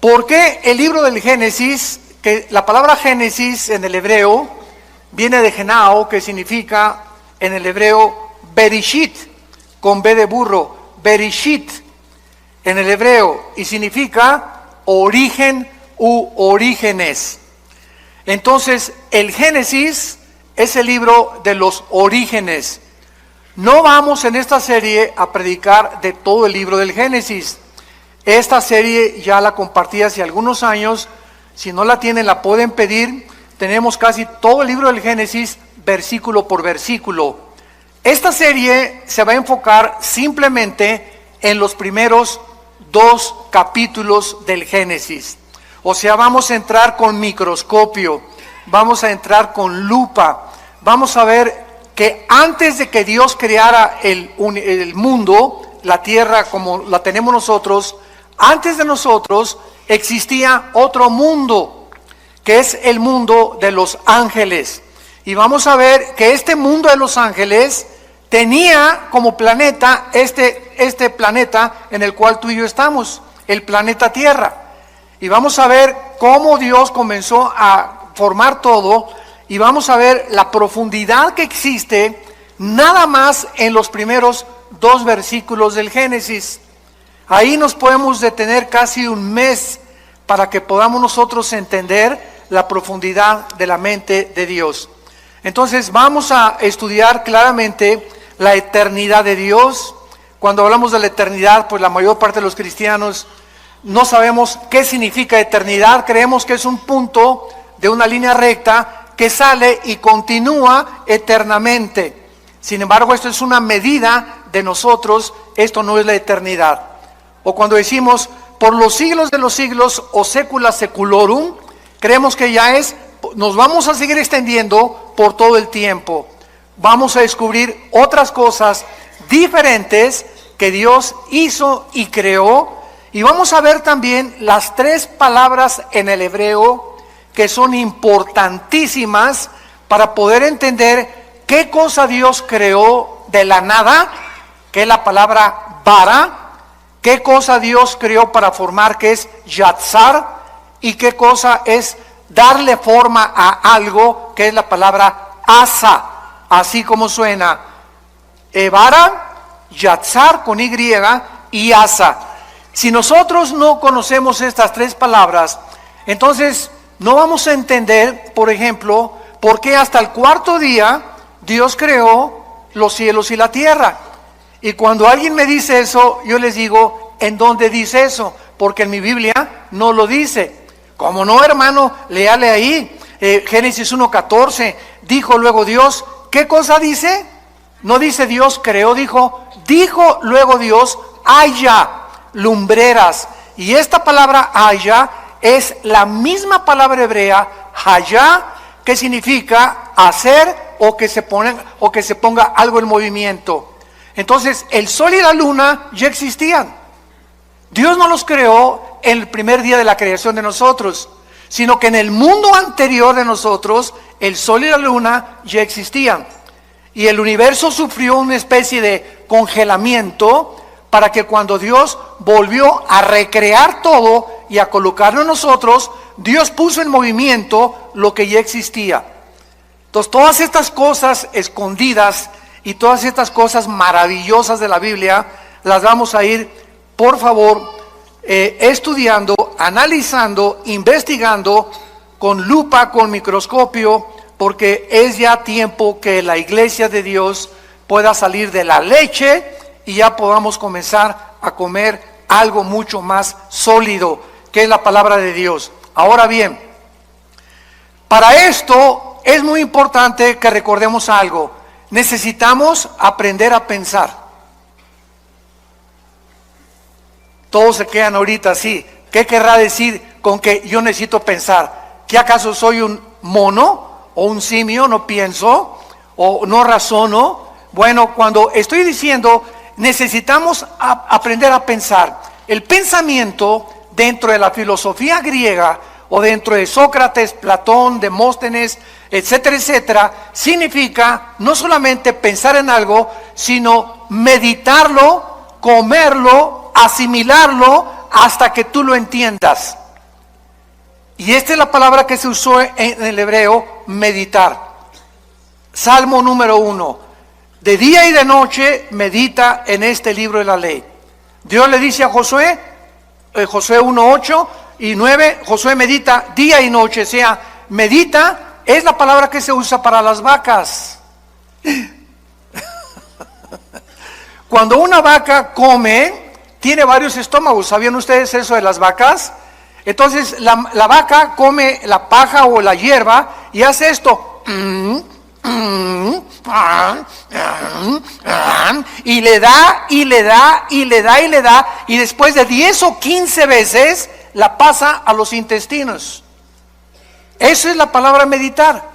¿Por qué el libro del Génesis, que la palabra Génesis en el hebreo viene de Genao, que significa en el hebreo Bereshit, con B de burro, Bereshit en el hebreo, y significa origen u orígenes? Entonces, el Génesis es el libro de los orígenes. No vamos en esta serie a predicar de todo el libro del Génesis. Esta serie ya la compartí hace algunos años. Si no la tienen, la pueden pedir. Tenemos casi todo el libro del Génesis, versículo por versículo. Esta serie se va a enfocar simplemente en los primeros 2 capítulos del Génesis. O sea, vamos a entrar con microscopio, vamos a entrar con lupa, vamos a ver que antes de que Dios creara el mundo, la tierra como la tenemos nosotros, antes de nosotros existía otro mundo, que es el mundo de los ángeles. Y vamos a ver que este mundo de los ángeles tenía como planeta este planeta en el cual tú y yo estamos, el planeta Tierra. Y vamos a ver cómo Dios comenzó a formar todo, y vamos a ver la profundidad que existe nada más en los primeros 2 versículos del Génesis. Ahí nos podemos detener casi un mes para que podamos nosotros entender la profundidad de la mente de Dios. Entonces vamos a estudiar claramente la eternidad de Dios. Cuando hablamos de la eternidad, pues la mayor parte de los cristianos no sabemos qué significa eternidad. Creemos que es un punto de una línea recta que sale y continúa eternamente. Sin embargo, esto es una medida de nosotros, esto no es la eternidad. O cuando decimos por los siglos de los siglos o secula seculorum, creemos que ya nos vamos a seguir extendiendo por todo el tiempo. Vamos a descubrir otras cosas diferentes que Dios hizo y creó. Y vamos a ver también las 3 palabras en el hebreo que son importantísimas para poder entender qué cosa Dios creó de la nada, que es la palabra bara, qué cosa Dios creó para formar, que es yatzar, y qué cosa es darle forma a algo, que es la palabra asa, así como suena, bara, yatzar con Y y asa. Si nosotros no conocemos estas 3 palabras, entonces no vamos a entender, por ejemplo, por qué hasta el 4.º día Dios creó los cielos y la tierra. Y cuando alguien me dice eso, yo les digo, ¿en dónde dice eso? Porque en mi Biblia no lo dice. ¿Cómo no, hermano? Léale ahí, Génesis 1.14, dijo luego Dios. ¿Qué cosa dice? No dice Dios creó, dijo luego Dios, haya lumbreras. Y esta palabra haya es la misma palabra hebrea, haya, que significa hacer o que se ponga algo en movimiento. Entonces, el sol y la luna ya existían. Dios no los creó en el primer día de la creación de nosotros, sino que en el mundo anterior de nosotros, el sol y la luna ya existían. Y el universo sufrió una especie de congelamiento para que cuando Dios volvió a recrear todo y a colocarlo en nosotros, Dios puso en movimiento lo que ya existía. Entonces, todas estas cosas escondidas y todas estas cosas maravillosas de la Biblia, las vamos a ir, por favor, estudiando, analizando, investigando con lupa, con microscopio, porque es ya tiempo que la iglesia de Dios pueda salir de la leche y ya podamos comenzar a comer algo mucho más sólido, que es la palabra de Dios. Ahora bien, para esto es muy importante que recordemos algo. Necesitamos aprender a pensar. Todos se quedan ahorita así. ¿Qué querrá decir con que yo necesito pensar? ¿Que acaso soy un mono o un simio? ¿No pienso o no razono? Bueno, cuando estoy diciendo necesitamos aprender a pensar, el pensamiento dentro de la filosofía griega o dentro de Sócrates, Platón, Demóstenes, etcétera, etcétera, significa no solamente pensar en algo, sino meditarlo, comerlo, asimilarlo hasta que tú lo entiendas. Y esta es la palabra que se usó en el hebreo, meditar. Salmo número 1. De día y de noche medita en este libro de la ley. Dios le dice a Josué, Josué 1, 8 y 9, Josué medita día y noche. O sea, medita es la palabra que se usa para las vacas. Cuando una vaca come, tiene varios estómagos. ¿Sabían ustedes eso de las vacas? Entonces la vaca come la paja o la hierba y hace esto. Y le da, y le da, y le da, y le da, y después de 10 o 15 veces la pasa a los intestinos. Eso es la palabra meditar.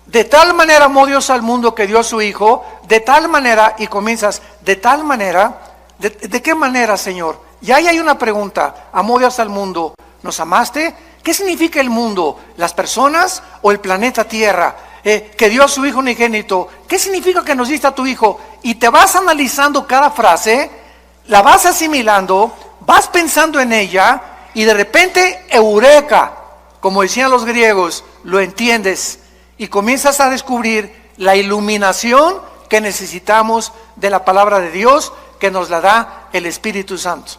De tal manera amó Dios al mundo que dio a su Hijo, de tal manera, y comienzas, de tal manera, ¿de qué manera, Señor? Y ahí hay una pregunta, amó Dios al mundo, ¿nos amaste? ¿Qué significa el mundo? ¿Las personas o el planeta Tierra? Que dio a su Hijo unigénito, ¿qué significa que nos diste a tu Hijo? Y te vas analizando cada frase, la vas asimilando, vas pensando en ella, y de repente, eureka, como decían los griegos, lo entiendes, y comienzas a descubrir la iluminación que necesitamos de la palabra de Dios, que nos la da el Espíritu Santo.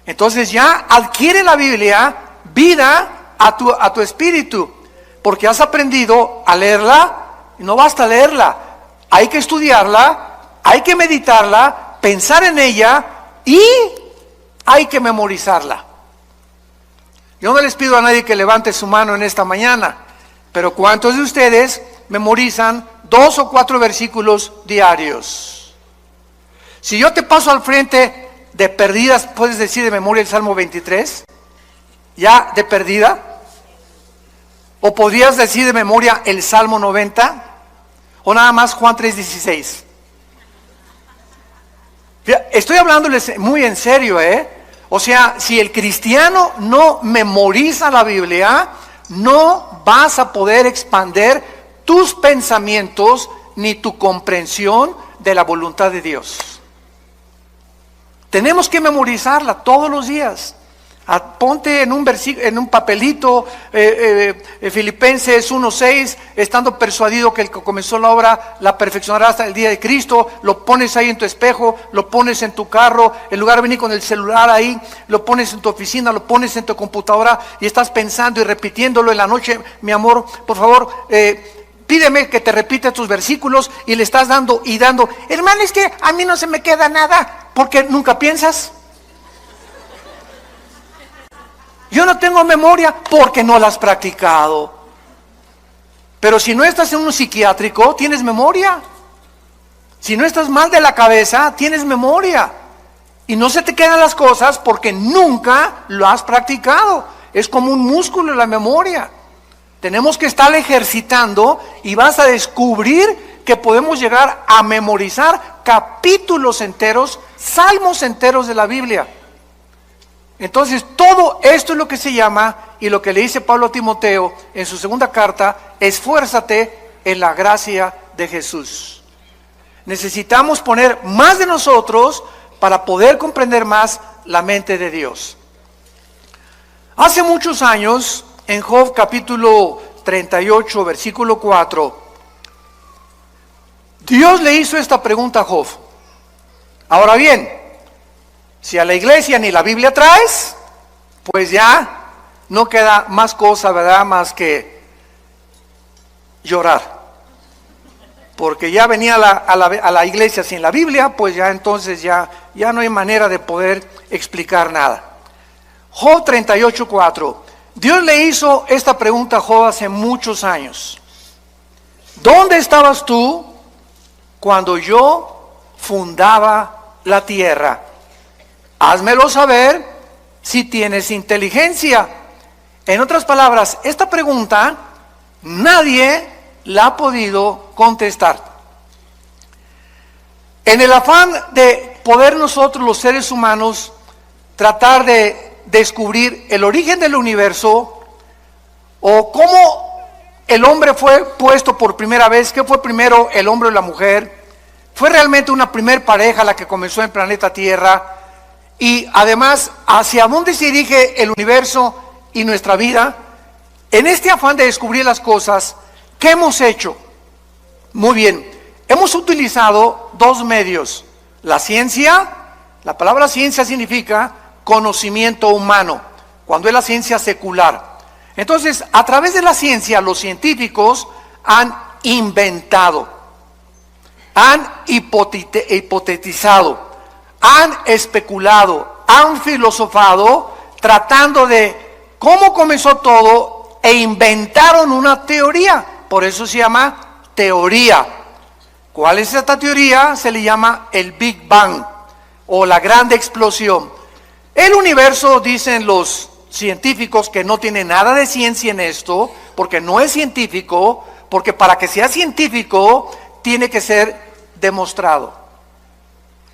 Entonces ya adquiere la Biblia vida a tu espíritu, porque has aprendido a leerla, y no basta leerla, hay que estudiarla, hay que meditarla, pensar en ella y hay que memorizarla. Yo no les pido a nadie que levante su mano en esta mañana, pero ¿cuántos de ustedes memorizan 2 o 4 versículos diarios? Si yo te paso al frente de perdidas, ¿puedes decir de memoria el Salmo 23? ¿Ya de perdida? ¿O podrías decir de memoria el Salmo 90? ¿O nada más Juan 3:16? Estoy hablándoles muy en serio, O sea, si el cristiano no memoriza la Biblia, no vas a poder expandir tus pensamientos ni tu comprensión de la voluntad de Dios. Tenemos que memorizarla todos los días. Ponte en un papelito, Filipenses 1:6, estando persuadido que el que comenzó la obra la perfeccionará hasta el día de Cristo. Lo pones ahí en tu espejo, lo pones en tu carro, en lugar de venir con el celular ahí, lo pones en tu oficina, lo pones en tu computadora y estás pensando y repitiéndolo en la noche. Mi amor, por favor, pídeme que te repita tus versículos, y le estás dando y dando. Hermano, es que a mí no se me queda nada, porque nunca piensas. Yo no tengo memoria porque no la has practicado. Pero si no estás en un psiquiátrico, tienes memoria. Si no estás mal de la cabeza, tienes memoria. Y no se te quedan las cosas porque nunca lo has practicado. Es como un músculo la memoria. Tenemos que estar ejercitando y vas a descubrir que podemos llegar a memorizar capítulos enteros, salmos enteros de la Biblia. Entonces, todo esto es lo que se llama, y lo que le dice Pablo a Timoteo en su segunda carta, esfuérzate en la gracia de Jesús. Necesitamos poner más de nosotros para poder comprender más la mente de Dios. Hace muchos años, en Job capítulo 38, versículo 4, Dios le hizo esta pregunta a Job. Ahora bien, si a la iglesia ni la Biblia traes, pues ya no queda más cosa, ¿verdad?, más que llorar. Porque ya venía a la iglesia sin la Biblia, pues ya entonces ya no hay manera de poder explicar nada. Job 38:4. Dios le hizo esta pregunta a Job hace muchos años. ¿Dónde estabas tú cuando yo fundaba la tierra? Házmelo saber si tienes inteligencia. En otras palabras, esta pregunta nadie la ha podido contestar. En el afán de poder nosotros, los seres humanos, tratar de descubrir el origen del universo, o cómo el hombre fue puesto por primera vez, qué fue primero, el hombre o la mujer, fue realmente una primer pareja la que comenzó en el planeta Tierra. Y además, ¿hacia dónde se dirige el universo y nuestra vida, en este afán de descubrir las cosas, ¿qué hemos hecho? Muy bien, hemos utilizado dos medios. La ciencia, la palabra ciencia significa conocimiento humano, cuando es la ciencia secular. Entonces, a través de la ciencia, los científicos han inventado, han hipotetizado, han especulado, han filosofado, tratando de cómo comenzó todo e inventaron una teoría. Por eso se llama teoría. ¿Cuál es esta teoría? Se le llama el Big Bang o la gran explosión. El universo, dicen los científicos, que no tiene nada de ciencia en esto, porque no es científico, porque para que sea científico tiene que ser demostrado.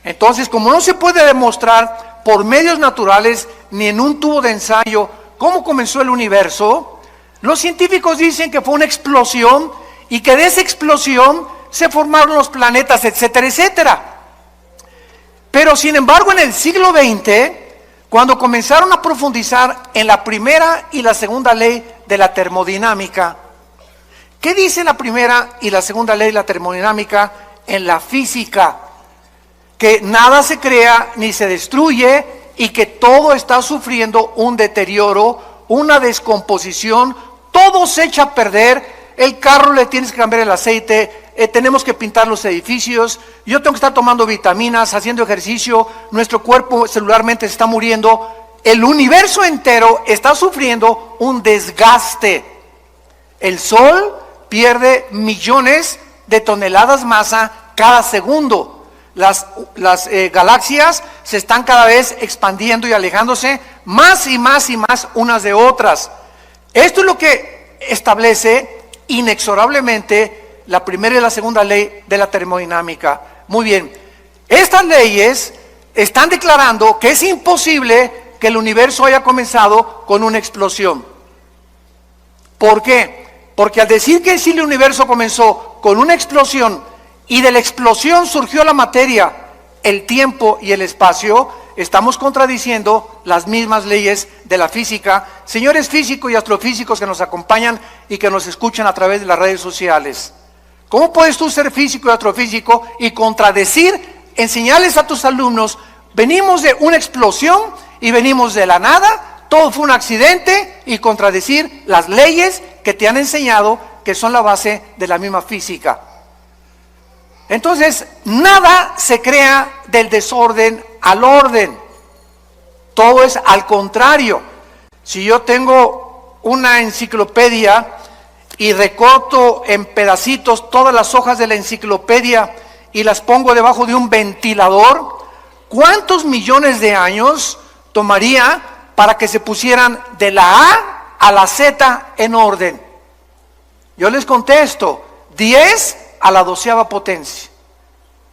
Entonces, como no se puede demostrar por medios naturales ni en un tubo de ensayo cómo comenzó el universo, los científicos dicen que fue una explosión y que de esa explosión se formaron los planetas, etcétera, etcétera. Pero sin embargo, en el siglo XX, cuando comenzaron a profundizar en la primera y la segunda ley de la termodinámica, ¿qué dice la primera y la segunda ley de la termodinámica en la física? Que nada se crea ni se destruye y que todo está sufriendo un deterioro, una descomposición, todo se echa a perder. El carro le tienes que cambiar el aceite, tenemos que pintar los edificios, yo tengo que estar tomando vitaminas, haciendo ejercicio, nuestro cuerpo celularmente se está muriendo, el universo entero está sufriendo un desgaste. El Sol pierde millones de toneladas masa cada segundo. Las galaxias se están cada vez expandiendo y alejándose más y más y más unas de otras. Esto es lo que establece inexorablemente la primera y la segunda ley de la termodinámica. Muy bien, estas leyes están declarando que es imposible que el universo haya comenzado con una explosión. ¿Por qué? Porque al decir que sí, el universo comenzó con una explosión y de la explosión surgió la materia, el tiempo y el espacio, estamos contradiciendo las mismas leyes de la física. Señores físicos y astrofísicos que nos acompañan y que nos escuchan a través de las redes sociales, ¿cómo puedes tú ser físico y astrofísico y contradecir, enseñarles a tus alumnos, venimos de una explosión y venimos de la nada, todo fue un accidente, y contradecir las leyes que te han enseñado, que son la base de la misma física? Entonces, nada se crea del desorden al orden. Todo es al contrario. Si yo tengo una enciclopedia y recorto en pedacitos todas las hojas de la enciclopedia y las pongo debajo de un ventilador, ¿cuántos millones de años tomaría para que se pusieran de la A a la Z en orden? Yo les contesto, 10 a la 12ª potencia.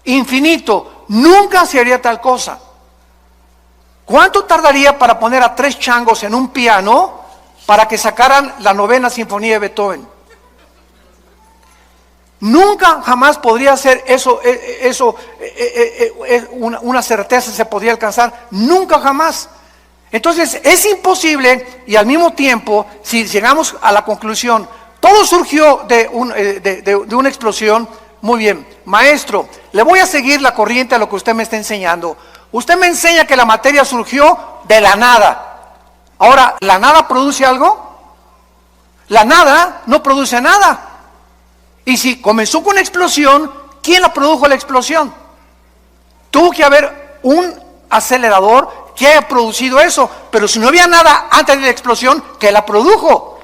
Infinito, nunca se haría tal cosa. ¿Cuánto tardaría para poner a 3 changos en un piano para que sacaran la 9ª sinfonía de Beethoven? Nunca jamás podría ser eso, una certeza se podría alcanzar, nunca jamás. Entonces es imposible, y al mismo tiempo, si llegamos a la conclusión, todo surgió de una explosión. Muy bien, maestro, le voy a seguir la corriente a lo que usted me está enseñando. Usted me enseña que la materia surgió de la nada. Ahora, ¿la nada produce algo? La nada no produce nada. Y si comenzó con una explosión, ¿quién la produjo la explosión? Tuvo que haber un acelerador que haya producido eso. Pero si no había nada antes de la explosión, ¿qué la produjo?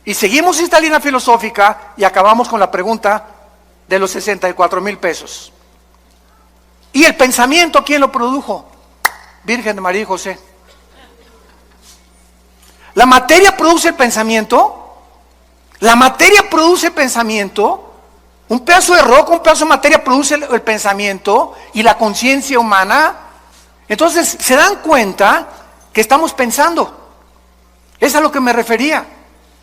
Y seguimos esta línea filosófica y acabamos con la pregunta de los 64,000 pesos. ¿Y el pensamiento quién lo produjo? Virgen de María y José. ¿La materia produce el pensamiento? ¿La materia produce pensamiento? Un pedazo de roca, un pedazo de materia produce el pensamiento y la conciencia humana. Entonces, ¿se dan cuenta que estamos pensando? Es a lo que me refería.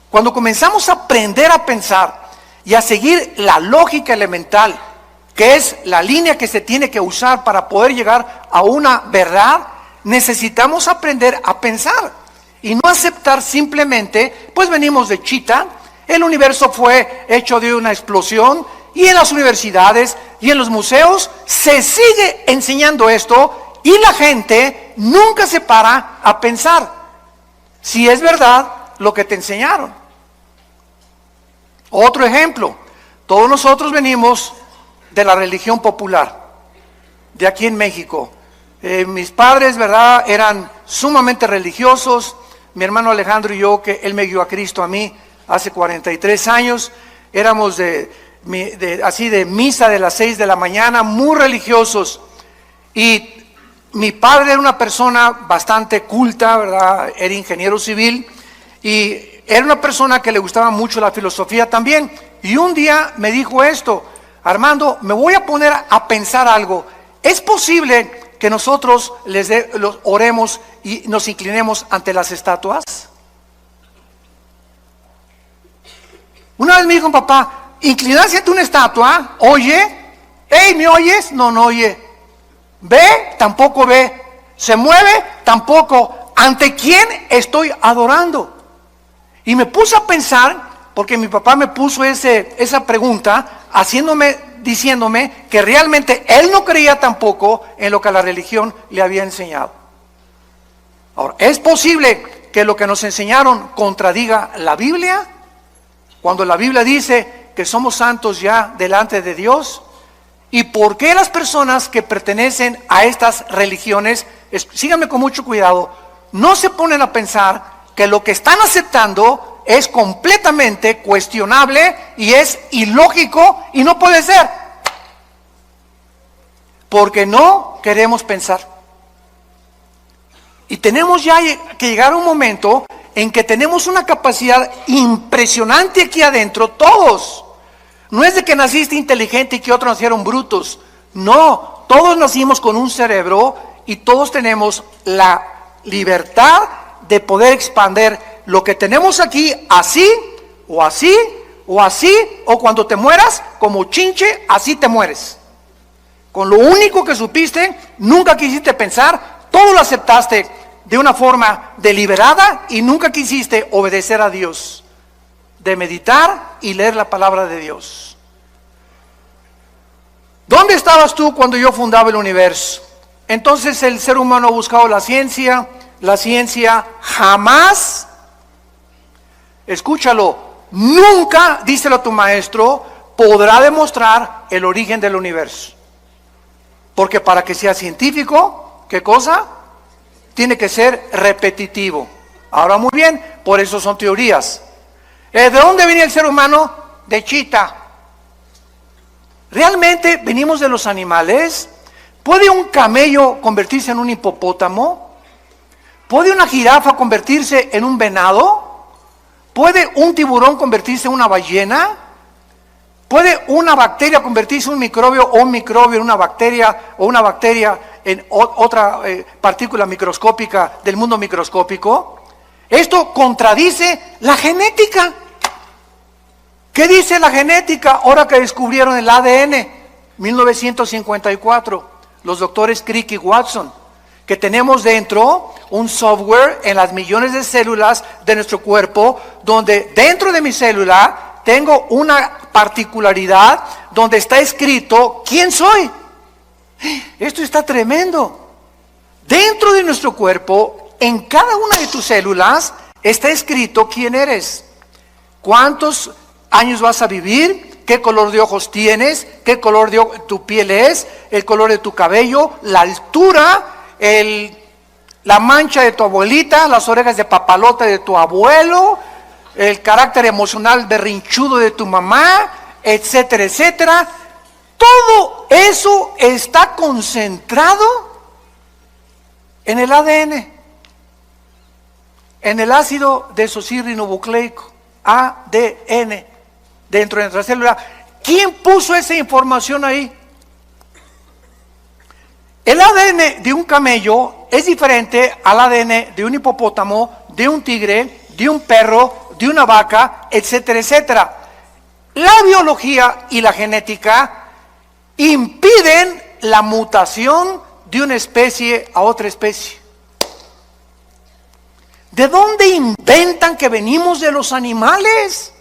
Cuando comenzamos a aprender a pensar y a seguir la lógica elemental, que es la línea que se tiene que usar para poder llegar a una verdad, necesitamos aprender a pensar. y no aceptar simplemente, pues venimos de chita, el universo fue hecho de una explosión, y en las universidades y en los museos se sigue enseñando esto, y la gente nunca se para a pensar si es verdad lo que te enseñaron. Otro ejemplo, todos nosotros venimos de la religión popular, de aquí en México. Mis padres, ¿verdad?, eran sumamente religiosos. Mi hermano Alejandro y yo, que él me guió a Cristo a mí hace 43 años, éramos así de misa de las 6 de la mañana, muy religiosos. Y mi padre era una persona bastante culta, ¿verdad?, era ingeniero civil, y era una persona que le gustaba mucho la filosofía también. Y un día me dijo esto: Armando, me voy a poner a pensar algo. ¿Es posible que nosotros los oremos y nos inclinemos ante las estatuas? Una vez me dijo: papá, inclinarse ante una estatua, oye, hey, ¿me oyes? No, no oye. ¿Ve? Tampoco ve. ¿Se mueve? Tampoco. ¿Ante quién estoy adorando? Y me puse a pensar, porque mi papá me puso esa pregunta, diciéndome que realmente él no creía tampoco en lo que la religión le había enseñado. Ahora, ¿es posible que lo que nos enseñaron contradiga la Biblia? Cuando la Biblia dice que somos santos ya delante de Dios. ¿Y por qué las personas que pertenecen a estas religiones, síganme con mucho cuidado, no se ponen a pensar que lo que están aceptando es completamente cuestionable y es ilógico y no puede ser? Porque no queremos pensar. Y tenemos ya que llegar a un momento en que tenemos una capacidad impresionante aquí adentro, todos. No es de que naciste inteligente y que otros nacieron brutos. No, todos nacimos con un cerebro y todos tenemos la libertad de poder expandir lo que tenemos aquí, así, o así, o así, o cuando te mueras, como chinche, así te mueres. Con lo único que supiste, nunca quisiste pensar, todo lo aceptaste de una forma deliberada y nunca quisiste obedecer a Dios, de meditar y leer la palabra de Dios. ¿Dónde estabas tú cuando yo fundaba el universo? Entonces el ser humano ha buscado la ciencia jamás, escúchalo, nunca, díselo a tu maestro, podrá demostrar el origen del universo. Porque para que sea científico, ¿qué cosa? Tiene que ser repetitivo. Ahora muy bien, por eso son teorías. ¿De dónde viene el ser humano? De chita. ¿Realmente venimos de los animales? ¿Puede un camello convertirse en un hipopótamo? ¿Puede una jirafa convertirse en un venado? ¿Puede un tiburón convertirse en una ballena? ¿Puede una bacteria convertirse en un microbio o un microbio en una bacteria o una bacteria en otra partícula microscópica del mundo microscópico? Esto contradice la genética. ¿Qué dice la genética ahora que descubrieron el ADN? 1954, los doctores Crick y Watson, que tenemos dentro un software en las millones de células de nuestro cuerpo, donde dentro de mi célula tengo una particularidad donde está escrito quién soy. Esto está tremendo. Dentro de nuestro cuerpo, en cada una de tus células, está escrito quién eres, cuántos años vas a vivir, qué color de ojos tienes, qué color de tu piel es, el color de tu cabello, la altura, la mancha de tu abuelita, las orejas de papalote de tu abuelo, el carácter emocional berrinchudo de tu mamá, etcétera, etcétera. Todo eso está concentrado en el ADN, en el ácido desoxirribonucleico, ADN, dentro de nuestra célula. ¿Quién puso esa información ahí? El ADN de un camello es diferente al ADN de un hipopótamo, de un tigre, de un perro, de una vaca, etcétera, etcétera. La biología y la genética impiden la mutación de una especie a otra especie. ¿De dónde inventan que venimos de los animales?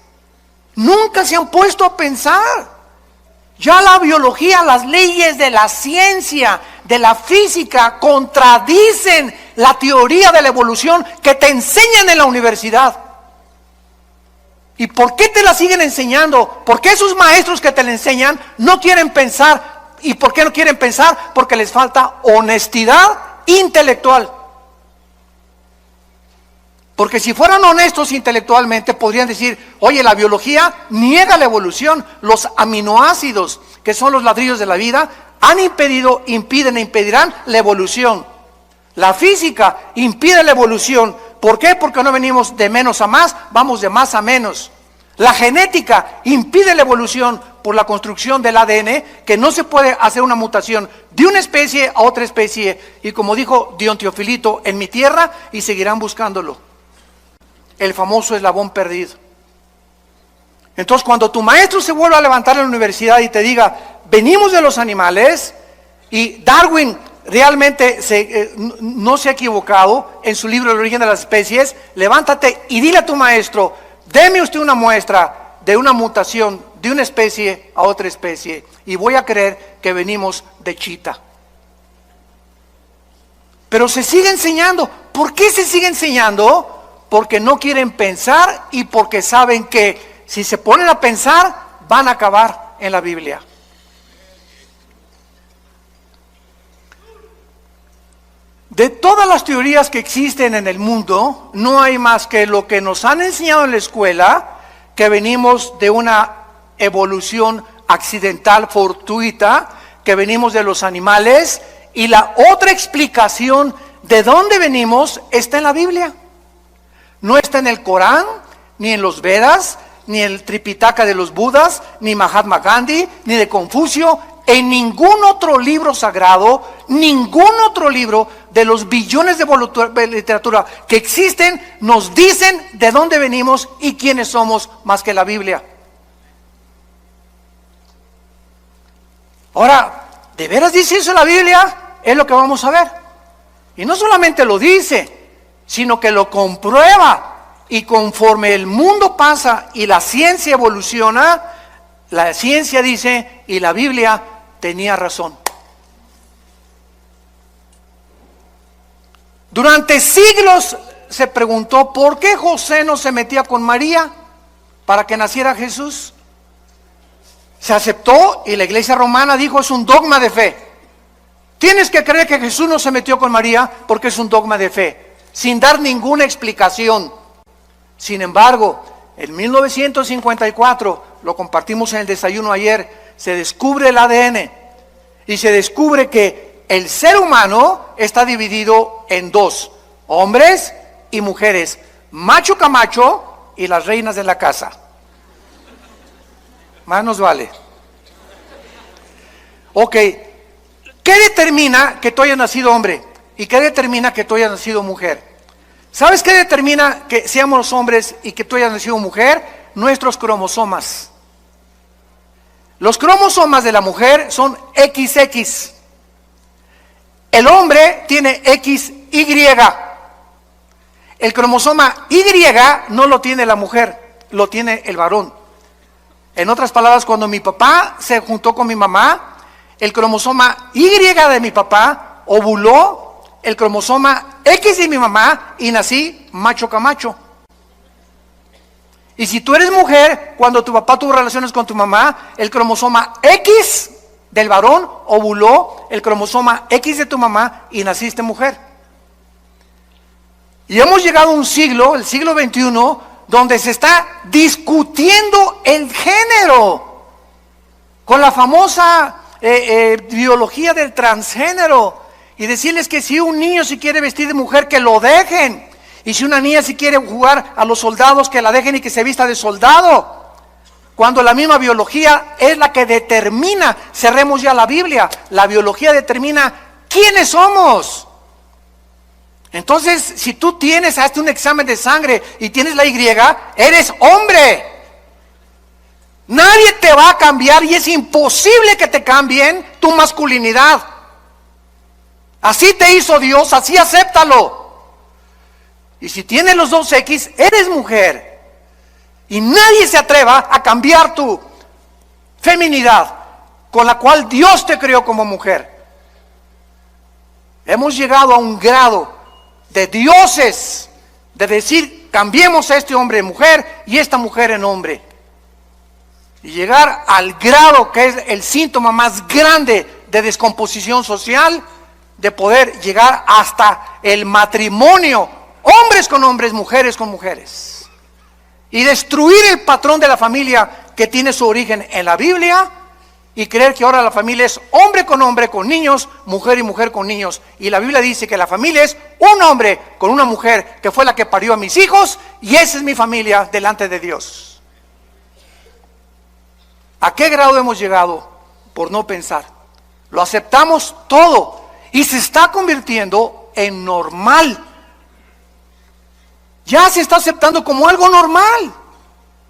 Nunca se han puesto a pensar. Ya la biología, las leyes de la ciencia, de la física, contradicen la teoría de la evolución que te enseñan en la universidad. ¿Y por qué te la siguen enseñando? ¿Por qué esos maestros que te la enseñan no quieren pensar? ¿Y por qué no quieren pensar? Porque les falta honestidad intelectual. Porque si fueran honestos intelectualmente podrían decir, oye, la biología niega la evolución. Los aminoácidos, que son los ladrillos de la vida, han impedido, impiden e impedirán la evolución. La física impide la evolución. ¿Por qué? Porque no venimos de menos a más, vamos de más a menos. La genética impide la evolución por la construcción del ADN, que no se puede hacer una mutación de una especie a otra especie. Y como dijo Dion Teofilito, en mi tierra, y seguirán buscándolo. El famoso eslabón perdido. Entonces, cuando tu maestro se vuelva a levantar en la universidad y te diga, venimos de los animales, y Darwin realmente no se ha equivocado en su libro El origen de las especies, levántate y dile a tu maestro, deme usted una muestra de una mutación de una especie a otra especie, y voy a creer que venimos de chita. Pero se sigue enseñando. ¿Por qué se sigue enseñando? Porque no quieren pensar y porque saben que si se ponen a pensar van a acabar en la Biblia. De todas las teorías que existen en el mundo, no hay más que lo que nos han enseñado en la escuela, que venimos de una evolución accidental, fortuita, que venimos de los animales, y la otra explicación de dónde venimos está en la Biblia. No está en el Corán, ni en los Vedas, ni en el Tripitaka de los Budas, ni Mahatma Gandhi, ni de Confucio, en ningún otro libro sagrado, ningún otro libro de los billones de literatura que existen nos dicen de dónde venimos y quiénes somos más que la Biblia. Ahora, ¿de veras dice eso la Biblia? Es lo que vamos a ver. Y no solamente lo dice, sino que lo comprueba. Y conforme el mundo pasa y la ciencia evoluciona, la ciencia dice, y la Biblia tenía razón. Durante siglos se preguntó por qué José no se metía con María para que naciera Jesús. Se aceptó y la iglesia romana dijo, es un dogma de fe. Tienes que creer que Jesús no se metió con María porque es un dogma de fe, sin dar ninguna explicación. Sin embargo, en 1954, lo compartimos en el desayuno ayer, se descubre el ADN y se descubre que el ser humano está dividido en dos, hombres y mujeres, macho camacho y las reinas de la casa. Más nos vale. Ok, ¿qué determina que tú hayas nacido hombre? ¿Y qué determina que tú hayas nacido mujer? ¿Sabes qué determina que seamos hombres y que tú hayas nacido mujer? Nuestros cromosomas. Los cromosomas de la mujer son XX. El hombre tiene XY. El cromosoma Y no lo tiene la mujer, lo tiene el varón. En otras palabras, cuando mi papá se juntó con mi mamá, el cromosoma Y de mi papá ovuló el cromosoma X de mi mamá y nací macho camacho. Y si tú eres mujer, cuando tu papá tuvo relaciones con tu mamá, el cromosoma X del varón ovuló el cromosoma X de tu mamá y naciste mujer. Y hemos llegado a un siglo, el siglo XXI, donde se está discutiendo el género, con la famosa biología del transgénero. Y decirles que si un niño se quiere vestir de mujer, que lo dejen. Y si una niña se quiere jugar a los soldados, que la dejen y que se vista de soldado. Cuando la misma biología es la que determina, cerremos ya la Biblia, la biología determina quiénes somos. Entonces, si tú hazte un examen de sangre y tienes la Y, eres hombre. Nadie te va a cambiar y es imposible que te cambien tu masculinidad. Así te hizo Dios, así acéptalo. Y si tienes los dos X, eres mujer. Y nadie se atreva a cambiar tu feminidad con la cual Dios te creó como mujer. Hemos llegado a un grado de dioses, de decir, cambiemos a este hombre en mujer y esta mujer en hombre. Y llegar al grado que es el síntoma más grande de descomposición social, de poder llegar hasta el matrimonio, hombres con hombres, mujeres con mujeres. Y destruir el patrón de la familia que tiene su origen en la Biblia y creer que ahora la familia es hombre, con niños, mujer y mujer con niños. Y la Biblia dice que la familia es un hombre con una mujer que fue la que parió a mis hijos y esa es mi familia delante de Dios. ¿A qué grado hemos llegado por no pensar? Lo aceptamos todo y se está convirtiendo en normal. Ya se está aceptando como algo normal.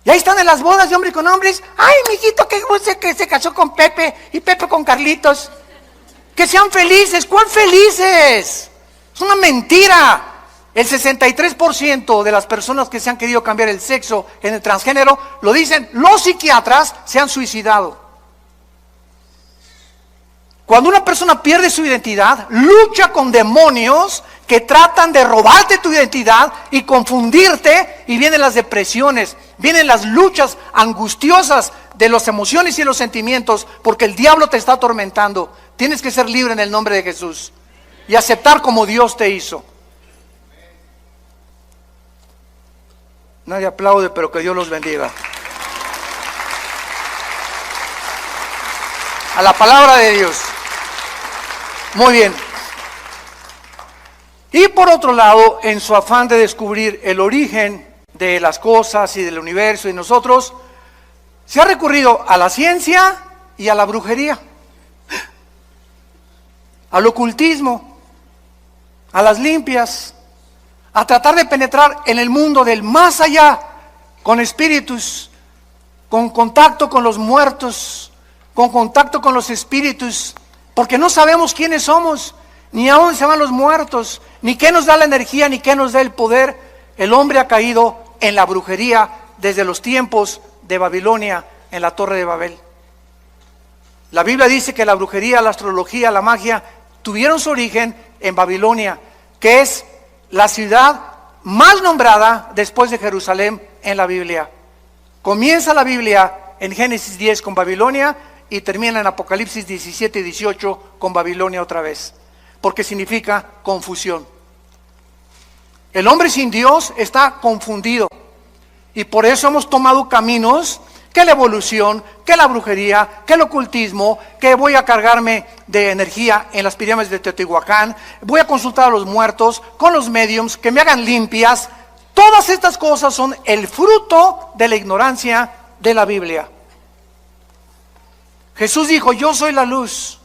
Y ahí están en las bodas de hombres con hombres. Ay, mijito, que se casó con Pepe y Pepe con Carlitos. Que sean felices. ¿Cuál felices? Es una mentira. El 63% de las personas que se han querido cambiar el sexo en el transgénero, lo dicen los psiquiatras, se han suicidado. Cuando una persona pierde su identidad, lucha con demonios que tratan de robarte tu identidad y confundirte, y vienen las depresiones, vienen las luchas angustiosas de las emociones y los sentimientos, porque el diablo te está atormentando. Tienes que ser libre en el nombre de Jesús y aceptar como Dios te hizo. Nadie aplaude, pero que Dios los bendiga. A la palabra de Dios. Muy bien. Y por otro lado, en su afán de descubrir el origen de las cosas y del universo y nosotros, se ha recurrido a la ciencia y a la brujería, al ocultismo, a las limpias, a tratar de penetrar en el mundo del más allá, con espíritus, con contacto con los muertos, con contacto con los espíritus, porque no sabemos quiénes somos, ni a dónde se van los muertos, ni qué nos da la energía, ni qué nos da el poder. El hombre ha caído en la brujería desde los tiempos de Babilonia, en la Torre de Babel. La Biblia dice que la brujería, la astrología, la magia tuvieron su origen en Babilonia, que es la ciudad más nombrada después de Jerusalén en la Biblia. Comienza la Biblia en Génesis 10 con Babilonia y termina en Apocalipsis 17 y 18 con Babilonia otra vez, porque significa confusión. El hombre sin Dios está confundido y por eso hemos tomado caminos que la evolución, que la brujería, que el ocultismo, que voy a cargarme de energía en las pirámides de Teotihuacán, voy a consultar a los muertos, con los mediums, que me hagan limpias. Todas estas cosas son el fruto de la ignorancia de la Biblia. Jesús dijo, yo soy la luz,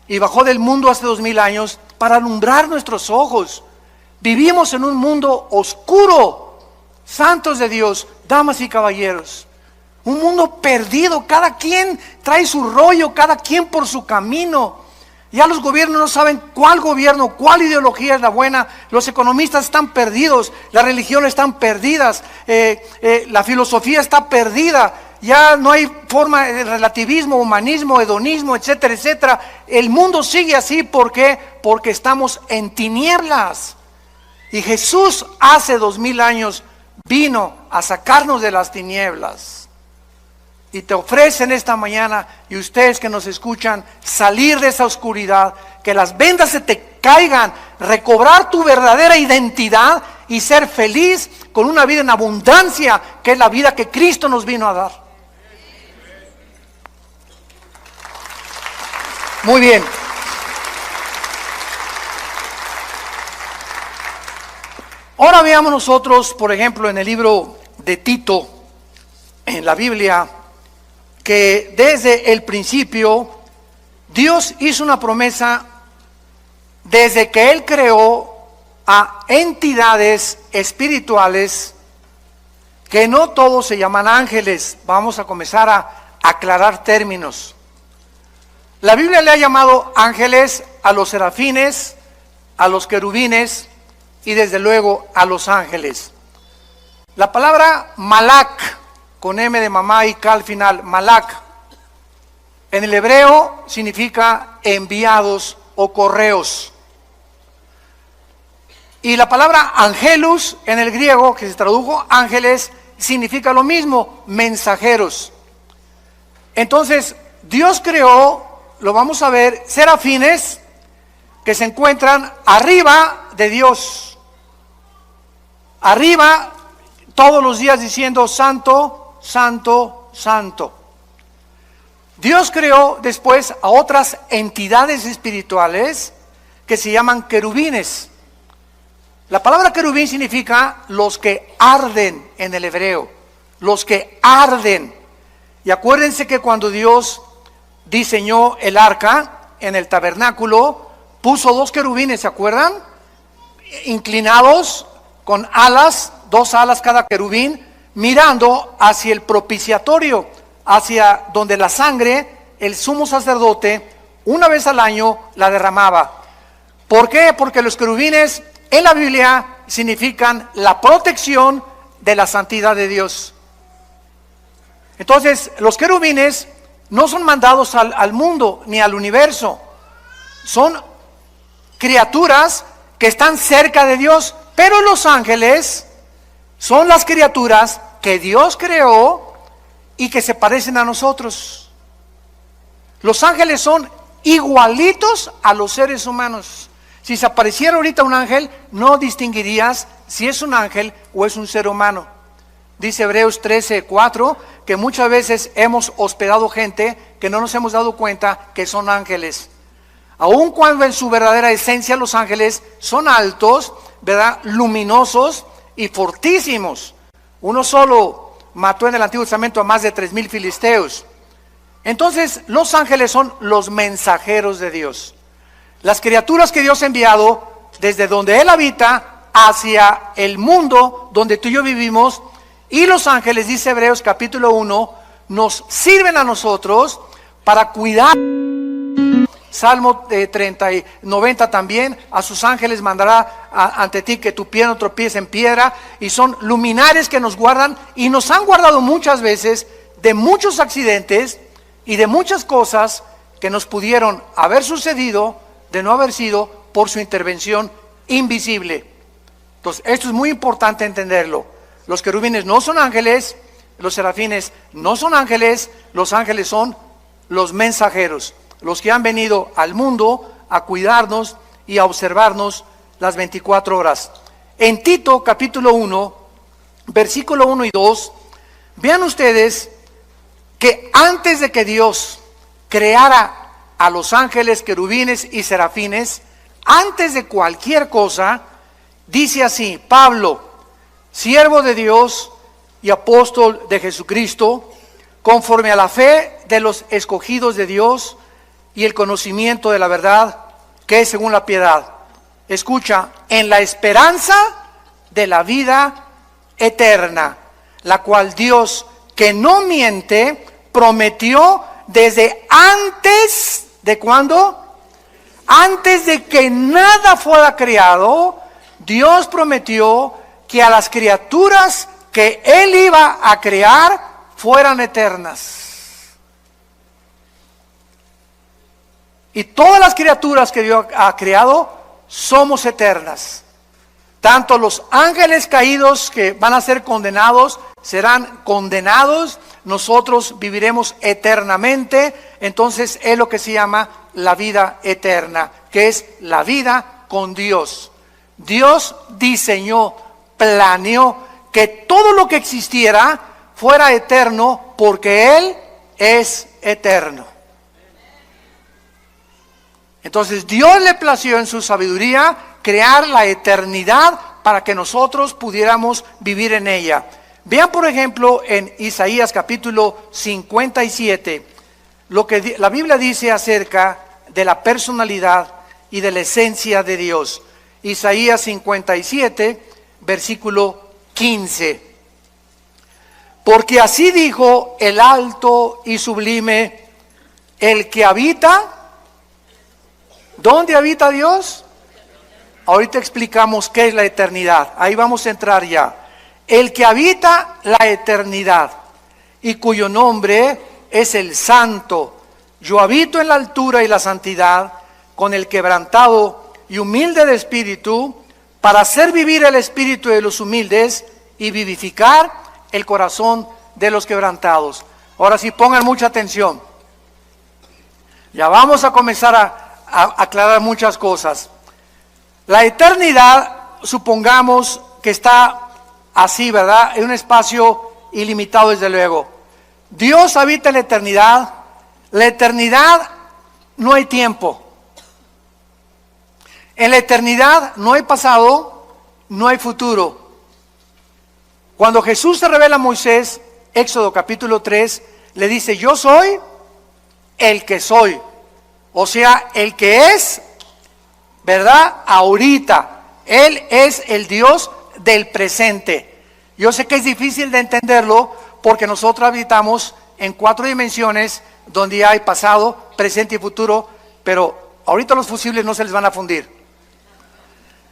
y bajó del mundo hace 2000 años para alumbrar nuestros ojos. Vivimos en un mundo oscuro, santos de Dios, damas y caballeros. Un mundo perdido, cada quien trae su rollo, cada quien por su camino. Ya los gobiernos no saben cuál gobierno, cuál ideología es la buena. Los economistas están perdidos, las religiones están perdidas, la filosofía está perdida. Ya no hay forma de relativismo, humanismo, hedonismo, etcétera, etcétera. El mundo sigue así, ¿por qué? Porque estamos en tinieblas. Y Jesús hace 2000 años vino a sacarnos de las tinieblas. Y te ofrecen esta mañana, y ustedes que nos escuchan, salir de esa oscuridad, que las vendas se te caigan, recobrar tu verdadera identidad y ser feliz con una vida en abundancia, que es la vida que Cristo nos vino a dar. Muy bien. Ahora veamos nosotros, por ejemplo, en el libro de Tito, en la Biblia, que desde el principio Dios hizo una promesa desde que Él creó a entidades espirituales que no todos se llaman ángeles. Vamos a comenzar a aclarar términos. La Biblia le ha llamado ángeles a los serafines, a los querubines y desde luego a los ángeles. La palabra malak, con M de mamá y K al final, malak, en el hebreo significa enviados o correos. Y la palabra angelus en el griego, que se tradujo ángeles, significa lo mismo, mensajeros. Entonces, Dios creó, lo vamos a ver, serafines que se encuentran arriba de Dios. Arriba, todos los días diciendo santo, santo, santo. Dios creó después a otras entidades espirituales que se llaman querubines. La palabra querubín significa los que arden en el hebreo, los que arden. Y acuérdense que cuando Dios diseñó el arca en el tabernáculo, puso dos querubines, ¿se acuerdan? Inclinados con alas, dos alas cada querubín, mirando hacia el propiciatorio, hacia donde la sangre, el sumo sacerdote, una vez al año la derramaba. ¿Por qué? Porque los querubines en la Biblia significan la protección de la santidad de Dios. Entonces, los querubines no son mandados al mundo ni al universo. Son criaturas que están cerca de Dios, pero los ángeles son las criaturas que Dios creó y que se parecen a nosotros. Los ángeles son igualitos a los seres humanos. Si se apareciera ahorita un ángel, no distinguirías si es un ángel o es un ser humano. Dice Hebreos 13:4 que muchas veces hemos hospedado gente que no nos hemos dado cuenta que son ángeles. Aun cuando en su verdadera esencia los ángeles son altos, ¿verdad?, luminosos y fortísimos. Uno solo mató en el Antiguo Testamento a más de 3,000 filisteos. Entonces, los ángeles son los mensajeros de Dios. Las criaturas que Dios ha enviado desde donde Él habita hacia el mundo donde tú y yo vivimos. Y los ángeles, dice Hebreos capítulo 1, nos sirven a nosotros para cuidar. Salmo 90 también, a sus ángeles mandará ante ti que tu pie no tropiece en piedra. Y son luminares que nos guardan y nos han guardado muchas veces de muchos accidentes y de muchas cosas que nos pudieron haber sucedido de no haber sido por su intervención invisible. Entonces, esto es muy importante entenderlo. Los querubines no son ángeles, los serafines no son ángeles, los ángeles son los mensajeros, los que han venido al mundo a cuidarnos y a observarnos las 24 horas. En Tito capítulo 1, versículo 1 y 2, vean ustedes que antes de que Dios creara a los ángeles, querubines y serafines, antes de cualquier cosa, dice así: Pablo, siervo de Dios y apóstol de Jesucristo, conforme a la fe de los escogidos de Dios y el conocimiento de la verdad, que es según la piedad. Escucha, en la esperanza de la vida eterna, la cual Dios, que no miente, prometió desde antes. ¿De cuándo? Antes de que nada fuera creado, Dios prometió que a las criaturas que Él iba a crear fueran eternas. Y todas las criaturas que Dios ha creado somos eternas. Tanto los ángeles caídos que van a ser condenados serán condenados. Nosotros viviremos eternamente. Entonces es lo que se llama la vida eterna, que es la vida con Dios. Dios diseñó, planeó que todo lo que existiera fuera eterno porque Él es eterno. Entonces Dios le plació en su sabiduría crear la eternidad para que nosotros pudiéramos vivir en ella. Vean por ejemplo en Isaías capítulo 57, lo que la Biblia dice acerca de la personalidad y de la esencia de Dios. Isaías 57, versículo 15. Porque así dijo el alto y sublime, el que habita. ¿Dónde habita Dios? ahorita explicamos qué es la eternidad. Ahí vamos a entrar ya. El que habita la eternidad y cuyo nombre es el Santo. Yo habito en la altura y la santidad con el quebrantado y humilde de espíritu, para hacer vivir el espíritu de los humildes y vivificar el corazón de los quebrantados. Ahora sí, pongan mucha atención. Ya vamos a comenzar a aclarar muchas cosas. La eternidad, supongamos que está así, ¿verdad? En un espacio ilimitado, desde luego. Dios habita en la eternidad. La eternidad no hay tiempo. En la eternidad no hay pasado, no hay futuro. Cuando Jesús se revela a Moisés, Éxodo capítulo 3, le dice: yo soy el que soy. O sea, el que es, ¿verdad? Ahorita. Él es el Dios del presente. Yo sé que es difícil de entenderlo porque nosotros habitamos en 4 dimensiones donde hay pasado, presente y futuro, pero ahorita los fusibles no se les van a fundir.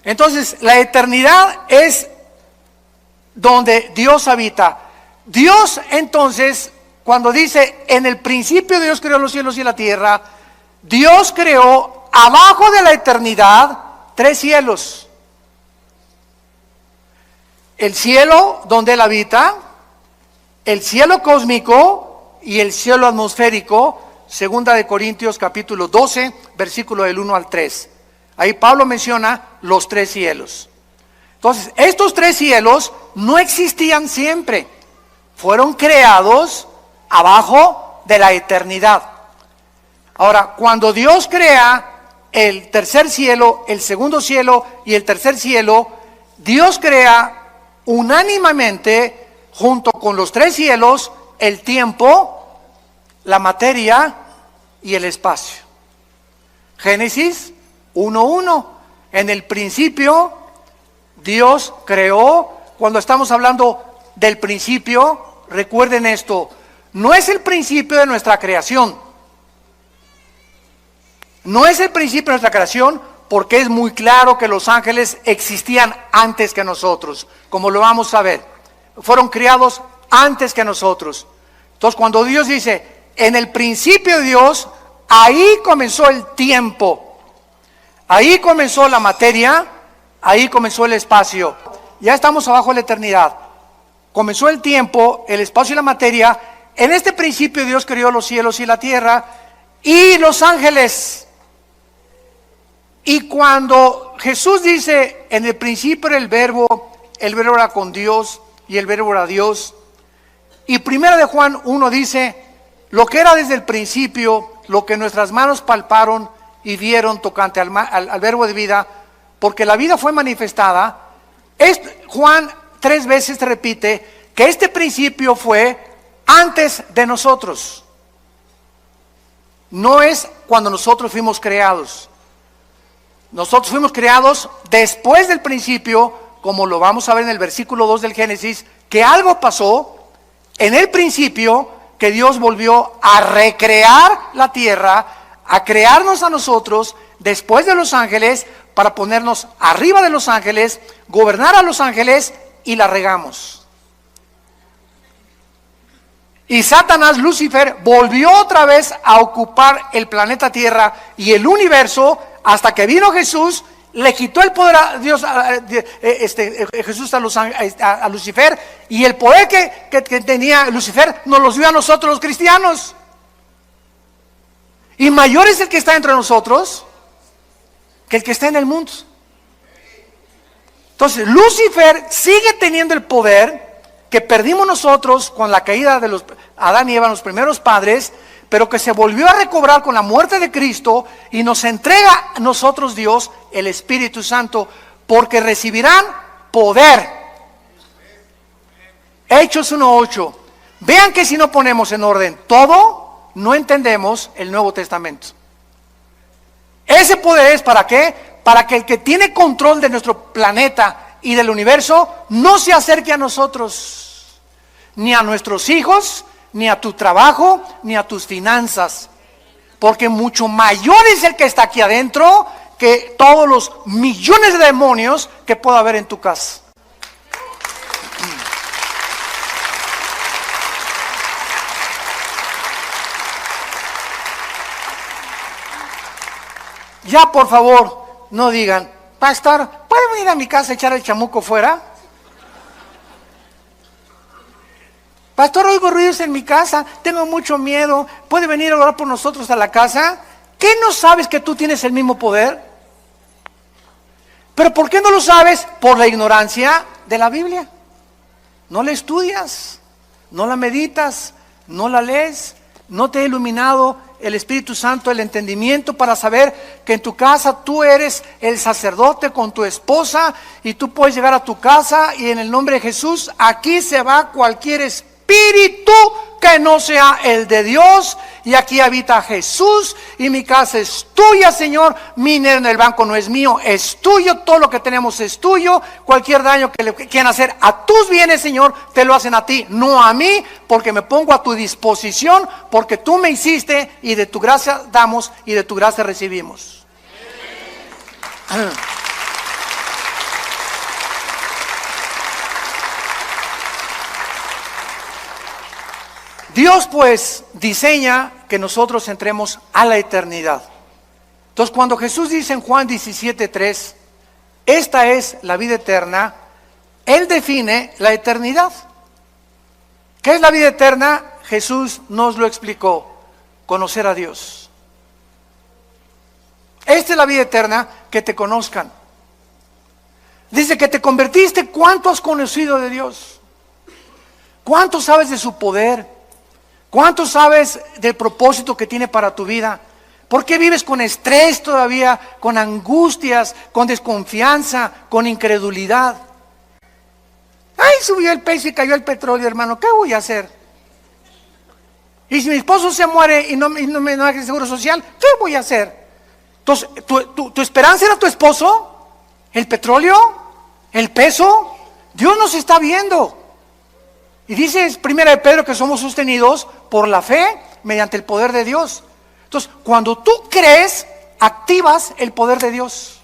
Entonces, la eternidad es donde Dios habita. Dios, entonces, cuando dice, en el principio Dios creó los cielos y la tierra, Dios creó abajo de la eternidad 3 cielos. El cielo donde Él habita, el cielo cósmico y el cielo atmosférico, segunda de Corintios capítulo 12, versículo del 1 al 3. Ahí Pablo menciona los 3 cielos. Entonces, estos 3 cielos no existían siempre. Fueron creados abajo de la eternidad. Ahora, cuando Dios crea el tercer cielo, el segundo cielo y el tercer cielo, Dios crea unánimemente, junto con los 3 cielos, el tiempo, la materia y el espacio. Génesis 1:1. En el principio Dios creó. Cuando estamos hablando del principio, recuerden esto, no es el principio de nuestra creación. No es el principio de nuestra creación, porque es muy claro que los ángeles existían antes que nosotros, como lo vamos a ver. Fueron creados antes que nosotros. Entonces, cuando Dios dice, en el principio de Dios, ahí comenzó el tiempo. Ahí comenzó la materia, ahí comenzó el espacio. Ya estamos abajo de la eternidad. Comenzó el tiempo, el espacio y la materia. En este principio Dios creó los cielos y la tierra y los ángeles. Y cuando Jesús dice, en el principio era el verbo era con Dios y el verbo era Dios. Y primera de Juan 1 dice, lo que era desde el principio, lo que nuestras manos palparon y vieron tocante al verbo de vida, porque la vida fue manifestada. Juan 3 veces repite que este principio fue antes de nosotros. No es cuando nosotros fuimos creados. Nosotros fuimos creados después del principio, como lo vamos a ver en el versículo 2 del Génesis, que algo pasó en el principio, que Dios volvió a recrear la tierra, a crearnos a nosotros después de los ángeles, para ponernos arriba de los ángeles, gobernar a los ángeles, y la regamos. Y Satanás, Lucifer, volvió otra vez a ocupar el planeta Tierra y el universo, hasta que vino Jesús, le quitó el poder a Dios, Jesús a Lucifer, y el poder que tenía Lucifer nos los dio a nosotros los cristianos. Y mayor es el que está entre nosotros que el que está en el mundo. Entonces, Lucifer sigue teniendo el poder que perdimos nosotros con la caída de Adán y Eva, los primeros padres, pero que se volvió a recobrar con la muerte de Cristo, y nos entrega a nosotros Dios el Espíritu Santo, porque recibirán poder. Hechos 1:8. Vean que si no ponemos en orden todo, no entendemos el Nuevo Testamento. Ese poder es ¿para qué? Para que el que tiene control de nuestro planeta y del universo no se acerque a nosotros, ni a nuestros hijos, ni a tu trabajo, ni a tus finanzas, porque mucho mayor es el que está aquí adentro que todos los millones de demonios que pueda haber en tu casa. Ya, por favor, no digan, pastor, ¿puede venir a mi casa a echar el chamuco fuera? Pastor, oigo ruidos en mi casa, tengo mucho miedo, ¿puede venir a orar por nosotros a la casa? ¿Qué no sabes que tú tienes el mismo poder? ¿Pero por qué no lo sabes? Por la ignorancia de la Biblia. No la estudias, no la meditas, no la lees, no te ha iluminado el Espíritu Santo, el entendimiento para saber que en tu casa tú eres el sacerdote con tu esposa y tú puedes llegar a tu casa y en el nombre de Jesús aquí se va cualquier espíritu que no sea el de Dios y aquí habita Jesús y mi casa es tuya, Señor. Mi dinero en el banco no es mío, es tuyo. Todo lo que tenemos es tuyo. Cualquier daño que le quieran hacer a tus bienes, Señor, te lo hacen a ti, no a mí, porque me pongo a tu disposición, porque tú me hiciste y de tu gracia damos y de tu gracia recibimos. Dios pues diseña que nosotros entremos a la eternidad. Entonces cuando Jesús dice en Juan 17:3, esta es la vida eterna, Él define la eternidad. ¿Qué es la vida eterna? Jesús nos lo explicó, conocer a Dios. Esta es la vida eterna, que te conozcan. Dice que te convertiste, ¿cuánto has conocido de Dios? ¿Cuánto sabes de su poder? ¿Cuánto sabes del propósito que tiene para tu vida? ¿Por qué vives con estrés todavía, con angustias, con desconfianza, con incredulidad? Ay, subió el peso y cayó el petróleo, hermano, ¿qué voy a hacer? Y si mi esposo se muere y no me da el seguro social, ¿qué voy a hacer? Entonces, ¿tu esperanza era tu esposo? ¿El petróleo? ¿El peso? Dios nos está viendo. Y dice 1 de Pedro que somos sostenidos por la fe mediante el poder de Dios. Entonces, cuando tú crees, activas el poder de Dios.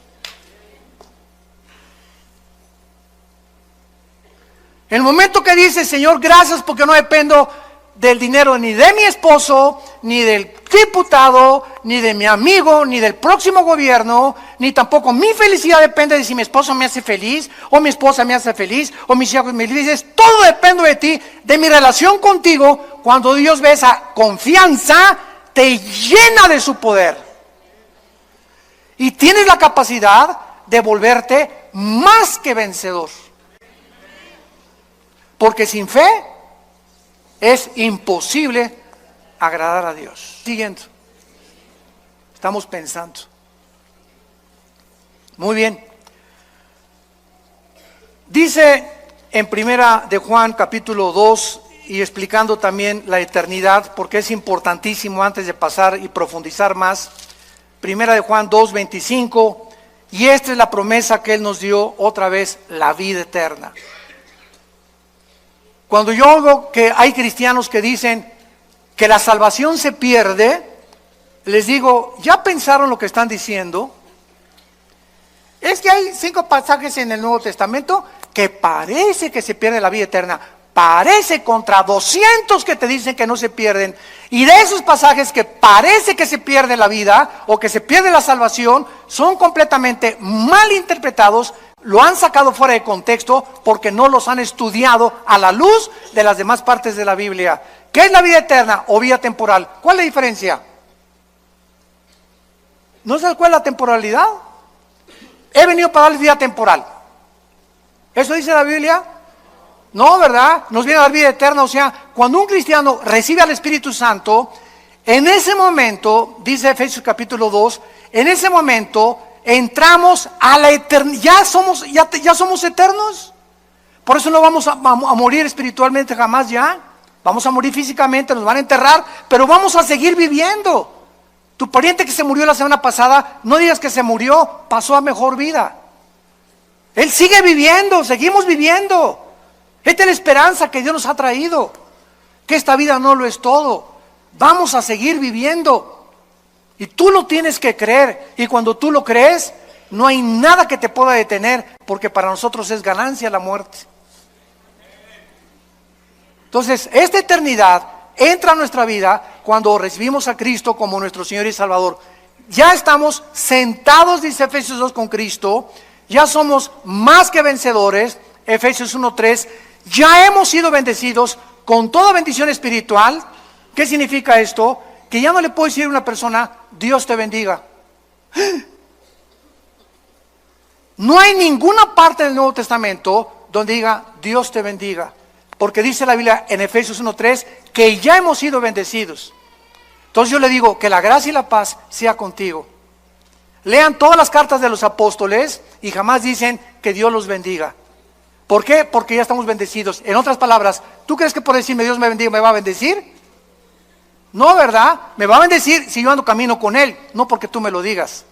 El momento que dices, Señor, gracias porque no dependo del dinero ni de mi esposo, ni del diputado, ni de mi amigo, ni del próximo gobierno, ni tampoco mi felicidad depende de si mi esposo me hace feliz, o mi esposa me hace feliz, o mis hijos me felices. Todo depende de ti, de mi relación contigo. Cuando Dios ve esa confianza, te llena de su poder. Y tienes la capacidad de volverte más que vencedor. Porque sin fe es imposible agradar a Dios. Siguiendo. Estamos pensando. Muy bien. Dice en Primera de Juan capítulo 2 y explicando también la eternidad, porque es importantísimo antes de pasar y profundizar más. Primera de Juan 2:25, y esta es la promesa que Él nos dio otra vez, la vida eterna. Cuando yo oigo que hay cristianos que dicen que la salvación se pierde, les digo, ¿ya pensaron lo que están diciendo? Es que hay 5 pasajes en el Nuevo Testamento que parece que se pierde la vida eterna. Parece contra 200 que te dicen que no se pierden. Y de esos pasajes que parece que se pierde la vida o que se pierde la salvación, son completamente mal interpretados. Lo han sacado fuera de contexto porque no los han estudiado a la luz de las demás partes de la Biblia. ¿Qué es la vida eterna o vida temporal? ¿Cuál es la diferencia? ¿No sabes cuál es la temporalidad? He venido para darles vida temporal. ¿Eso dice la Biblia? No, ¿verdad? Nos viene a dar vida eterna. O sea, cuando un cristiano recibe al Espíritu Santo, en ese momento, dice Efesios capítulo 2, en ese momento entramos a la eternidad. Ya somos eternos. Por eso no vamos a morir espiritualmente jamás ya. Vamos a morir físicamente, nos van a enterrar, pero vamos a seguir viviendo. Tu pariente que se murió la semana pasada, no digas que se murió, pasó a mejor vida. Él sigue viviendo, seguimos viviendo. Esta es la esperanza que Dios nos ha traído. Que esta vida no lo es todo. Vamos a seguir viviendo. Y tú lo tienes que creer. Y cuando tú lo crees, no hay nada que te pueda detener, porque para nosotros es ganancia la muerte. Entonces, esta eternidad entra a nuestra vida cuando recibimos a Cristo como nuestro Señor y Salvador. Ya estamos sentados, dice Efesios 2, con Cristo. Ya somos más que vencedores, Efesios 1:3. Ya hemos sido bendecidos con toda bendición espiritual. ¿Qué significa esto? Que ya no le puedo decir a una persona, Dios te bendiga. No hay ninguna parte del Nuevo Testamento donde diga, Dios te bendiga. Porque dice la Biblia en Efesios 1:3 que ya hemos sido bendecidos. Entonces yo le digo, que la gracia y la paz sea contigo. Lean todas las cartas de los apóstoles y jamás dicen que Dios los bendiga. ¿Por qué? Porque ya estamos bendecidos. En otras palabras, ¿tú crees que por decirme Dios me bendiga me va a bendecir? No, ¿verdad? Me va a bendecir si yo ando camino con Él, no porque tú me lo digas.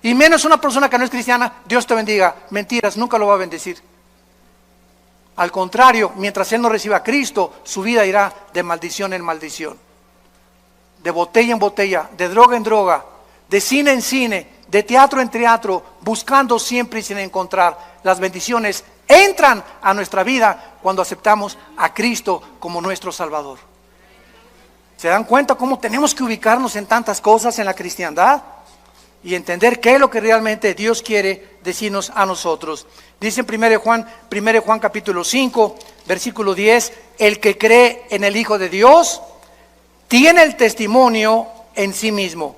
Y menos una persona que no es cristiana, Dios te bendiga. Mentiras, nunca lo va a bendecir. Al contrario, mientras él no reciba a Cristo, su vida irá de maldición en maldición. De botella en botella, de droga en droga, de cine en cine, de teatro en teatro, buscando siempre y sin encontrar. Las bendiciones entran a nuestra vida cuando aceptamos a Cristo como nuestro Salvador. ¿Se dan cuenta cómo tenemos que ubicarnos en tantas cosas en la cristiandad? Y entender qué es lo que realmente Dios quiere decirnos a nosotros. Dice en 1 Juan capítulo 5, versículo 10, el que cree en el Hijo de Dios tiene el testimonio en sí mismo.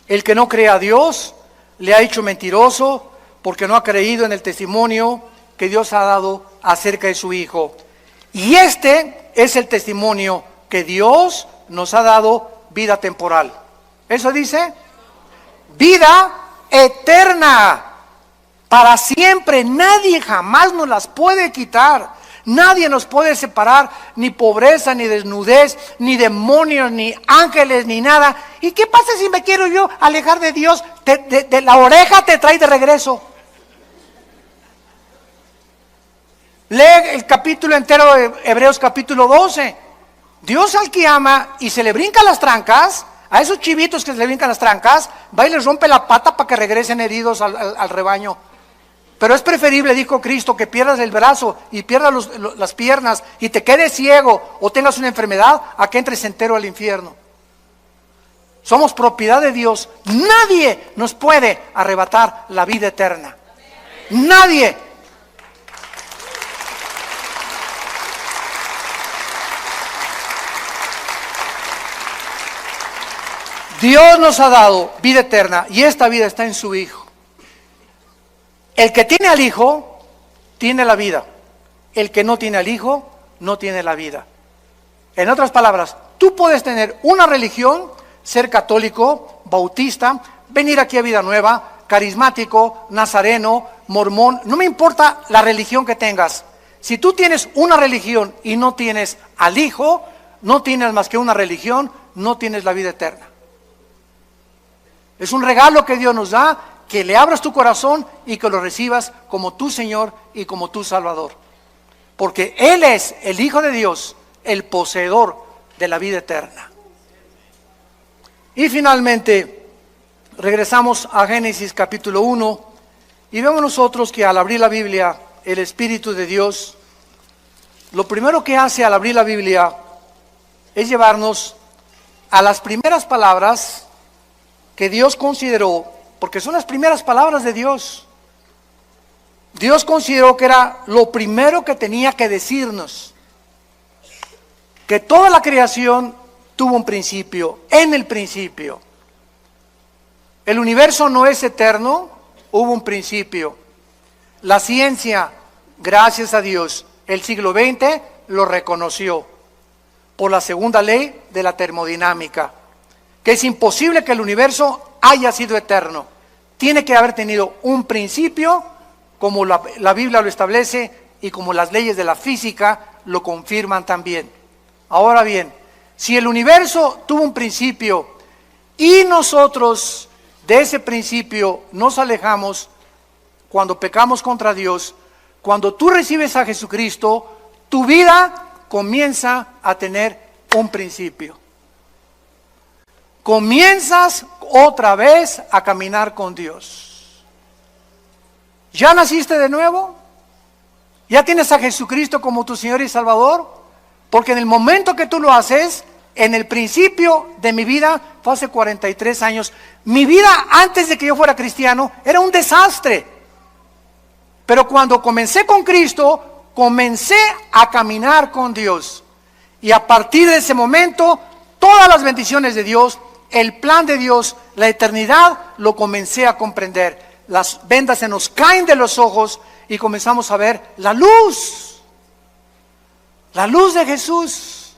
El que no cree a Dios le ha hecho mentiroso, porque no ha creído en el testimonio que Dios ha dado acerca de su Hijo. Y este es el testimonio que Dios nos ha dado, vida temporal. ¿Eso dice? Vida eterna, para siempre. Nadie jamás nos las puede quitar. Nadie nos puede separar, ni pobreza, ni desnudez, ni demonios, ni ángeles, ni nada. ¿Y qué pasa si me quiero yo alejar de Dios? De la oreja te trae de regreso. Lee el capítulo entero de Hebreos capítulo 12. Dios al que ama y se le brincan las trancas, a esos chivitos que se le brincan las trancas, va y les rompe la pata para que regresen heridos al rebaño. Pero es preferible, dijo Cristo, que pierdas el brazo y pierdas las piernas y te quedes ciego o tengas una enfermedad, a que entres entero al infierno. Somos propiedad de Dios. Nadie nos puede arrebatar la vida eterna. Nadie. Dios nos ha dado vida eterna y esta vida está en su Hijo. El que tiene al Hijo, tiene la vida. El que no tiene al Hijo, no tiene la vida. En otras palabras, tú puedes tener una religión, ser católico, bautista, venir aquí a Vida Nueva, carismático, nazareno, mormón, no me importa la religión que tengas. Si tú tienes una religión y no tienes al Hijo, no tienes más que una religión, no tienes la vida eterna. Es un regalo que Dios nos da, que le abras tu corazón y que lo recibas como tu Señor y como tu Salvador. Porque Él es el Hijo de Dios, el poseedor de la vida eterna. Y finalmente, regresamos a Génesis capítulo 1 y vemos nosotros que al abrir la Biblia, el Espíritu de Dios, lo primero que hace al abrir la Biblia es llevarnos a las primeras palabras que Dios consideró, porque son las primeras palabras de Dios. Dios consideró que era lo primero que tenía que decirnos, que toda la creación tuvo un principio, en el principio. El universo no es eterno, hubo un principio. La ciencia, gracias a Dios, el siglo XX lo reconoció por la segunda ley de la termodinámica, que es imposible que el universo haya sido eterno. Tiene que haber tenido un principio, como la Biblia lo establece y como las leyes de la física lo confirman también. Ahora bien, si el universo tuvo un principio y nosotros de ese principio nos alejamos cuando pecamos contra Dios, cuando tú recibes a Jesucristo, tu vida comienza a tener un principio. comienzas otra vez a caminar con Dios. ¿Ya naciste de nuevo? ¿Ya tienes a Jesucristo como tu Señor y Salvador? Porque en el momento que tú lo haces, en el principio de mi vida, fue hace 43 años, mi vida antes de que yo fuera cristiano era un desastre. Pero cuando comencé con Cristo, comencé a caminar con Dios. Y a partir de ese momento, todas las bendiciones de Dios, el plan de Dios, la eternidad, lo comencé a comprender. Las vendas se nos caen de los ojos y comenzamos a ver la luz de Jesús.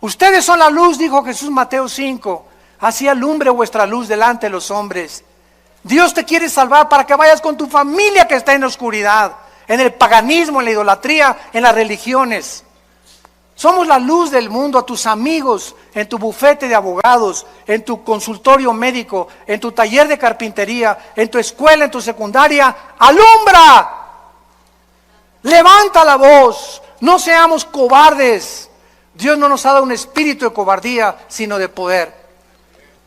Ustedes son la luz, dijo Jesús Mateo 5, así alumbre vuestra luz delante de los hombres. Dios te quiere salvar para que vayas con tu familia que está en la oscuridad, en el paganismo, en la idolatría, en las religiones. Somos la luz del mundo a tus amigos, en tu bufete de abogados, en tu consultorio médico, en tu taller de carpintería, en tu escuela, en tu secundaria. ¡Alumbra! Levanta la voz, no seamos cobardes. Dios no nos ha dado un espíritu de cobardía, sino de poder.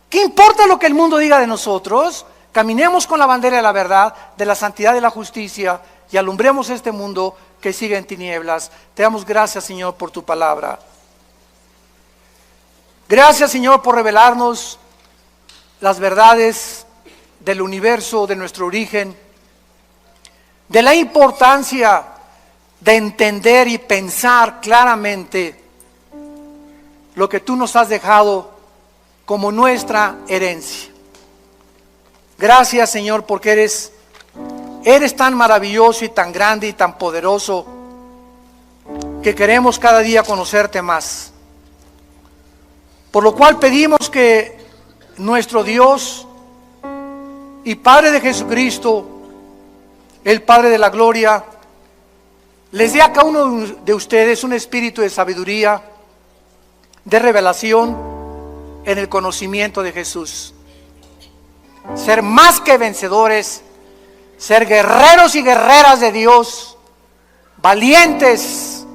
¿Qué importa lo que el mundo diga de nosotros? Caminemos con la bandera de la verdad, de la santidad y de la justicia y alumbremos este mundo que sigue en tinieblas. Te damos gracias, Señor, por tu palabra. Gracias, Señor, por revelarnos las verdades del universo, de nuestro origen, de la importancia de entender y pensar claramente lo que tú nos has dejado como nuestra herencia. Gracias, Señor, porque eres tan maravilloso y tan grande y tan poderoso que queremos cada día conocerte más. Por lo cual pedimos que nuestro Dios y Padre de Jesucristo, el Padre de la gloria, les dé a cada uno de ustedes un espíritu de sabiduría, de revelación en el conocimiento de Jesús. Ser más que vencedores, ser guerreros y guerreras de Dios, valientes,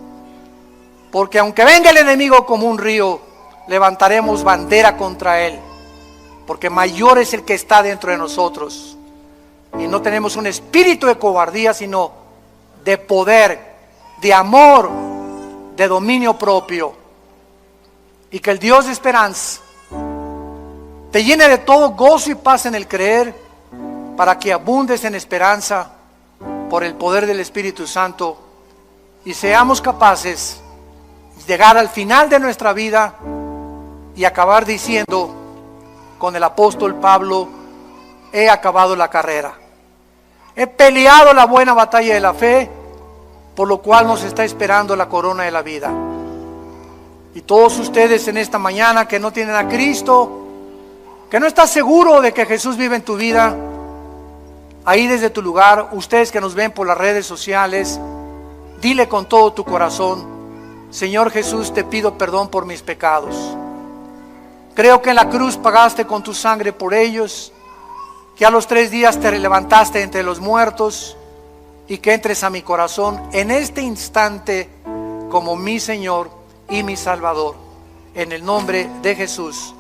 porque aunque venga el enemigo como un río, levantaremos bandera contra él, porque mayor es el que está dentro de nosotros, y no tenemos un espíritu de cobardía, sino de poder, de amor, de dominio propio, y que el Dios de esperanza te llene de todo gozo y paz en el creer, para que abundes en esperanza por el poder del Espíritu Santo y seamos capaces de llegar al final de nuestra vida y acabar diciendo con el apóstol Pablo: he acabado la carrera, he peleado la buena batalla de la fe, por lo cual nos está esperando la corona de la vida. Y todos ustedes en esta mañana que no tienen a Cristo, que no estás seguro de que Jesús vive en tu vida, ahí desde tu lugar, ustedes que nos ven por las redes sociales, dile con todo tu corazón: Señor Jesús, te pido perdón por mis pecados. Creo que en la cruz pagaste con tu sangre por ellos, que a los 3 días te levantaste entre los muertos y que entres a mi corazón en este instante como mi Señor y mi Salvador. En el nombre de Jesús.